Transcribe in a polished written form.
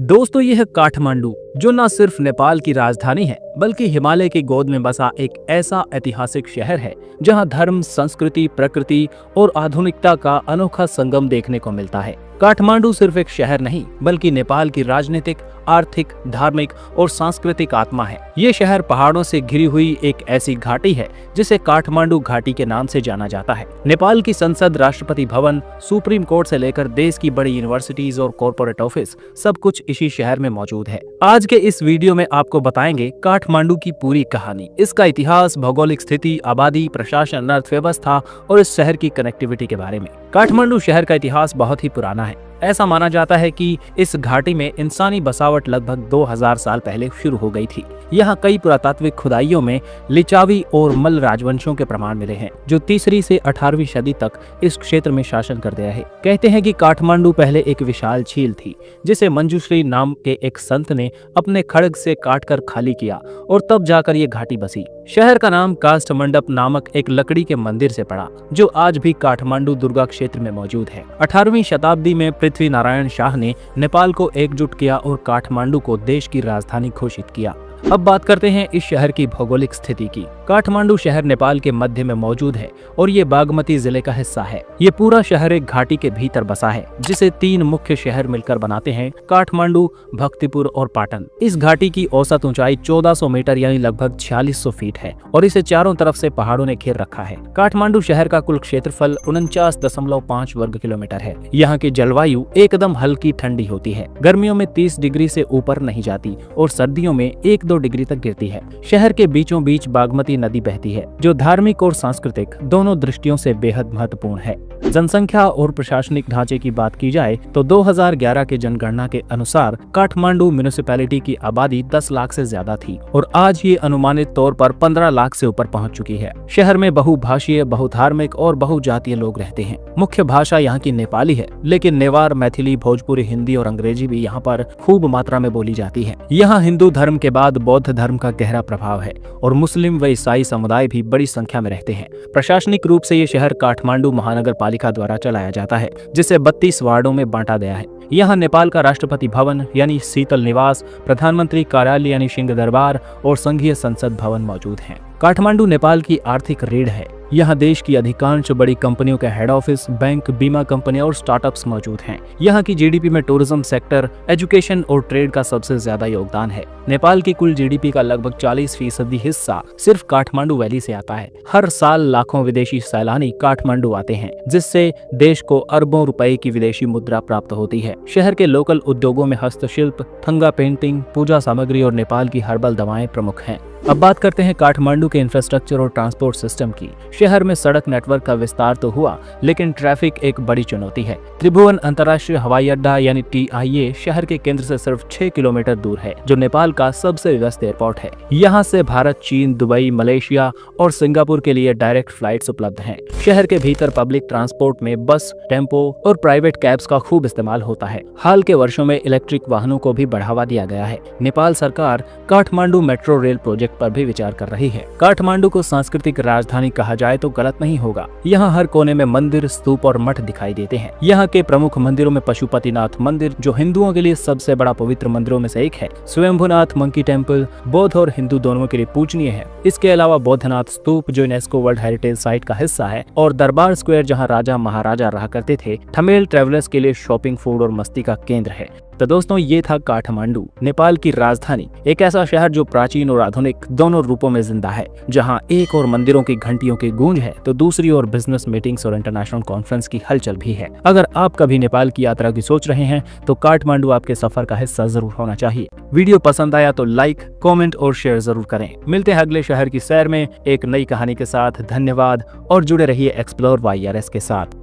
दोस्तों ये है काठमांडू, जो न सिर्फ नेपाल की राजधानी है बल्कि हिमालय की गोद में बसा एक ऐसा ऐतिहासिक शहर है जहां धर्म, संस्कृति, प्रकृति और आधुनिकता का अनोखा संगम देखने को मिलता है। काठमांडू सिर्फ एक शहर नहीं बल्कि नेपाल की राजनीतिक, आर्थिक, धार्मिक और सांस्कृतिक आत्मा है। ये शहर पहाड़ों से घिरी हुई एक ऐसी घाटी है जिसे काठमांडू घाटी के नाम से जाना जाता है। नेपाल की संसद, राष्ट्रपति भवन, सुप्रीम कोर्ट से लेकर देश की बड़ी यूनिवर्सिटीज और कॉर्पोरेट ऑफिस सब कुछ इसी शहर में मौजूद है। आज के इस वीडियो में आपको बताएंगे काठमांडू की पूरी कहानी, इसका इतिहास, भौगोलिक स्थिति, आबादी, प्रशासन, अर्थव्यवस्था और इस शहर की कनेक्टिविटी के बारे में। काठमांडू शहर का इतिहास बहुत ही पुराना है। ऐसा माना जाता है कि इस घाटी में इंसानी बसावट लगभग 2000 साल पहले शुरू हो गई थी। यहाँ कई पुरातात्विक खुदाइयों में लिचावी और मल्ल राजवंशों के प्रमाण मिले हैं, जो 3वीं से 18वीं सदी तक इस क्षेत्र में शासन कर गया है। कहते हैं कि काठमांडू पहले एक विशाल झील थी, जिसे मंजूश्री नाम के एक संत ने अपने खड्ग से काटकर खाली किया और तब जाकर ये घाटी बसी। शहर का नाम काष्ठमंडप नामक एक लकड़ी के मंदिर से पड़ा, जो आज भी काठमांडू दुर्गा क्षेत्र में मौजूद है। 18वीं शताब्दी में पृथ्वी नारायण शाह ने नेपाल को एकजुट किया और काठमांडू को देश की राजधानी घोषित किया। अब बात करते हैं इस शहर की भौगोलिक स्थिति की। काठमांडू शहर नेपाल के मध्य में मौजूद है और ये बागमती जिले का हिस्सा है। ये पूरा शहर एक घाटी के भीतर बसा है, जिसे 3 मुख्य शहर मिलकर बनाते हैं: काठमांडू, भक्तिपुर और पाटन। इस घाटी की औसत ऊंचाई 1400 मीटर यानी लगभग 4600 फीट है और इसे चारों तरफ से पहाड़ों ने घेर रखा है। काठमांडू शहर का कुल क्षेत्रफल 49.5 वर्ग किलोमीटर है। यहाँ की जलवायु एकदम हल्की ठंडी होती है, गर्मियों में 30 डिग्री से ऊपर नहीं जाती और सर्दियों में 1-2 डिग्री तक गिरती है। शहर के बीचों बीच बागमती नदी बहती है, जो धार्मिक और सांस्कृतिक दोनों दृष्टियों से बेहद महत्वपूर्ण है। जनसंख्या और प्रशासनिक ढांचे की बात की जाए तो 2011 के जनगणना के अनुसार काठमांडू म्युनिसिपैलिटी की आबादी 10 लाख से ज्यादा थी और आज ये अनुमानित तौर पर 15 लाख से ऊपर पहुंच चुकी है। शहर में बहुभाषीय, बहुधार्मिक और बहुजातीय लोग रहते हैं। मुख्य भाषा यहाँ की नेपाली है, लेकिन नेवार, मैथिली, भोजपुरी, हिंदी और अंग्रेजी भी यहाँ पर खूब मात्रा में बोली जाती है। यहाँ हिंदू धर्म के बाद बौद्ध धर्म का गहरा प्रभाव है और मुस्लिम व ईसाई समुदाय भी बड़ी संख्या में रहते हैं। प्रशासनिक रूप से ये शहर काठमांडू महानगर पालिका द्वारा चलाया जाता है, जिसे 32 वार्डों में बांटा गया है। यहाँ नेपाल का राष्ट्रपति भवन यानी शीतल निवास, प्रधानमंत्री कार्यालय यानी सिंह दरबार और संघीय संसद भवन मौजूद हैं। काठमांडू नेपाल की आर्थिक रीढ़ है। यहाँ देश की अधिकांश बड़ी कंपनियों के हेड ऑफिस, बैंक, बीमा कंपनियां और स्टार्टअप्स मौजूद हैं। यहाँ की जीडीपी में टूरिज्म सेक्टर, एजुकेशन और ट्रेड का सबसे ज्यादा योगदान है। नेपाल की कुल जीडीपी का लगभग 40% हिस्सा सिर्फ काठमांडू वैली से आता है। हर साल लाखों विदेशी सैलानी काठमांडू आते हैं, जिससे देश को अरबों रुपए की विदेशी मुद्रा प्राप्त होती है। शहर के लोकल उद्योगों में हस्तशिल्प, थंगा पेंटिंग, पूजा सामग्री और नेपाल की हर्बल दवाएं प्रमुख हैं। अब बात करते हैं काठमांडू के इंफ्रास्ट्रक्चर और ट्रांसपोर्ट सिस्टम की। शहर में सड़क नेटवर्क का विस्तार तो हुआ, लेकिन ट्रैफिक एक बड़ी चुनौती है। त्रिभुवन अंतर्राष्ट्रीय हवाई अड्डा यानी TIA शहर के केंद्र से सिर्फ 6 किलोमीटर दूर है, जो नेपाल का सबसे व्यस्त एयरपोर्ट है। यहाँ से भारत, चीन, दुबई, मलेशिया और सिंगापुर के लिए डायरेक्ट फ्लाइट्स उपलब्ध हैं। शहर के भीतर पब्लिक ट्रांसपोर्ट में बस, टेम्पो और प्राइवेट कैब्स का खूब इस्तेमाल होता है। हाल के वर्षों में इलेक्ट्रिक वाहनों को भी बढ़ावा दिया गया है। नेपाल सरकार काठमांडू मेट्रो रेल प्रोजेक्ट पर भी विचार कर रही है। काठमांडू को सांस्कृतिक राजधानी कहा जाए तो गलत नहीं होगा। यहाँ हर कोने में मंदिर, स्तूप और मठ दिखाई देते हैं। यहाँ के प्रमुख मंदिरों में पशुपतिनाथ मंदिर, जो हिंदुओं के लिए सबसे बड़ा पवित्र मंदिरों में से एक है, स्वयंभूनाथ मंकी टेम्पल बौद्ध और हिंदू दोनों के लिए पूजनीय है। इसके अलावा बौद्धनाथ स्तूप, जो यूनेस्को वर्ल्ड हेरिटेज साइट का हिस्सा है, और दरबार स्क्वायर, जहाँ राजा महाराजा रहा करते थे, थमेल ट्रेवलर्स के लिए शॉपिंग, फूड और मस्ती का केंद्र है। तो दोस्तों, ये था काठमांडू, नेपाल की राजधानी। एक ऐसा शहर जो प्राचीन और आधुनिक दोनों रूपों में जिंदा है, जहां एक और मंदिरों की घंटियों की गूंज है तो दूसरी ओर बिजनेस मीटिंग्स और इंटरनेशनल कॉन्फ्रेंस की हलचल भी है। अगर आप कभी नेपाल की यात्रा की सोच रहे हैं तो काठमांडू आपके सफर का हिस्सा जरूर होना चाहिए। वीडियो पसंद आया तो लाइक, कॉमेंट और शेयर जरूर करें। मिलते हैं अगले शहर की सैर में एक नई कहानी के साथ। धन्यवाद और जुड़े रहिए एक्सप्लोर YRS के साथ।